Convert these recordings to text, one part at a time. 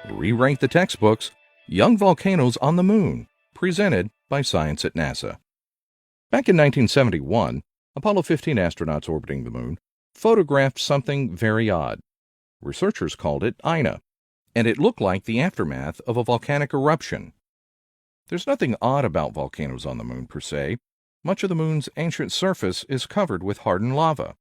Rewrite the textbooks. Young Volcanoes on the Moon, presented by Science at NASA. Back in 1971, Apollo 15 astronauts orbiting the Moon photographed something very odd. Researchers called it Ina, and it looked like the aftermath of a volcanic eruption. There's nothing odd about volcanoes on the Moon per se. Much of the Moon's ancient surface is covered with hardened lava.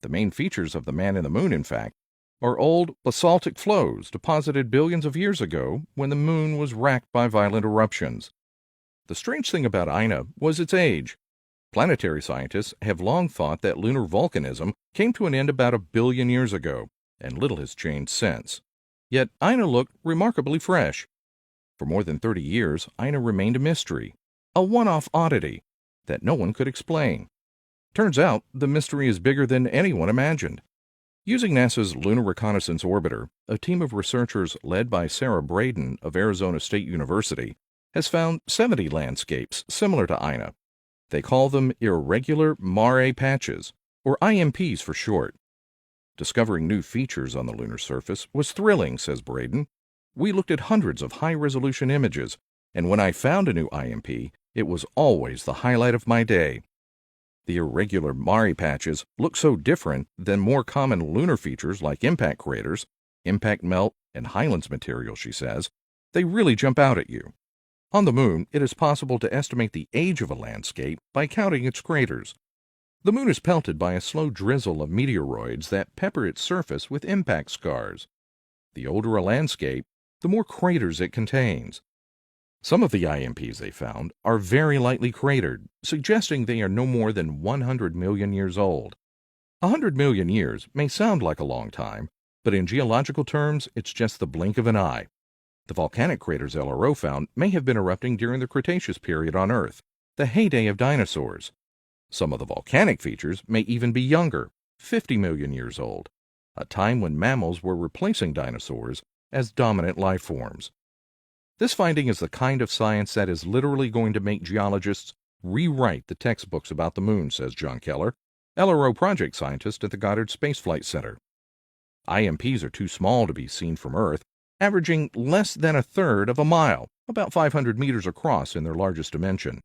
The main features of the Man in the Moon, in fact, are old basaltic flows deposited billions of years ago when the Moon was racked by violent eruptions. The strange thing about Ina was its age. Planetary scientists have long thought that lunar volcanism came to an end about 1 billion years ago, and little has changed since. Yet Ina looked remarkably fresh. For more than 30 years, Ina remained a mystery, a one-off oddity that no one could explain. Turns out the mystery is bigger than anyone imagined. Using NASA's Lunar Reconnaissance Orbiter, a team of researchers led by Sarah Braden of Arizona State University has found 70 landscapes similar to Ina. They call them irregular mare patches, or IMPs for short. Discovering new features on the lunar surface was thrilling, says Braden. We looked at hundreds of high-resolution images, and when I found a new IMP, it was always the highlight of my day. The irregular mare patches look so different than more common lunar features like impact craters, impact melt, and highlands material, she says. They really jump out at you. On the Moon, it is possible to estimate the age of a landscape by counting its craters. The Moon is pelted by a slow drizzle of meteoroids that pepper its surface with impact scars. The older a landscape, the more craters it contains. Some of the IMPs they found are very lightly cratered, suggesting they are no more than 100 million years old. 100 million years may sound like a long time, but in geological terms, it's just the blink of an eye. The volcanic craters LRO found may have been erupting during the Cretaceous period on Earth, the heyday of dinosaurs. Some of the volcanic features may even be younger, 50 million years old, a time when mammals were replacing dinosaurs as dominant life forms. This finding is the kind of science that is literally going to make geologists rewrite the textbooks about the Moon, says John Keller, LRO project scientist at the Goddard Space Flight Center. IMPs are too small to be seen from Earth, averaging less than 1/3 of a mile, about 500 meters across in their largest dimension.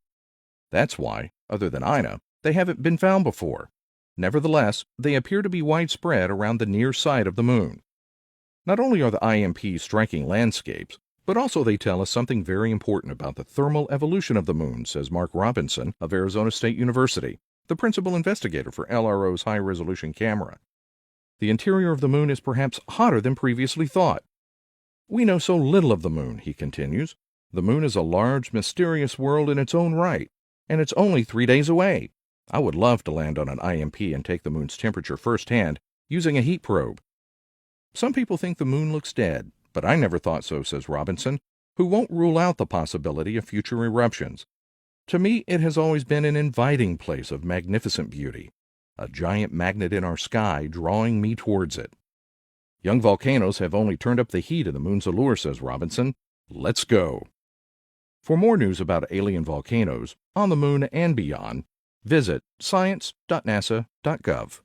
That's why, other than Ina, they haven't been found before. Nevertheless, they appear to be widespread around the near side of the Moon. Not only are the IMPs striking landscapes, but also they tell us something very important about the thermal evolution of the Moon, says Mark Robinson of Arizona State University, the principal investigator for LRO's high-resolution camera. The interior of the Moon is perhaps hotter than previously thought. We know so little of the Moon, he continues. The Moon is a large, mysterious world in its own right, and it's only 3 days away. I would love to land on an IMP and take the Moon's temperature firsthand using a heat probe. Some people think the Moon looks dead, but I never thought so, says Robinson, who won't rule out the possibility of future eruptions. To me, it has always been an inviting place of magnificent beauty, a giant magnet in our sky drawing me towards it. Young volcanoes have only turned up the heat of the Moon's allure, says Robinson. Let's go. For more news about alien volcanoes, on the Moon and beyond, visit science.nasa.gov.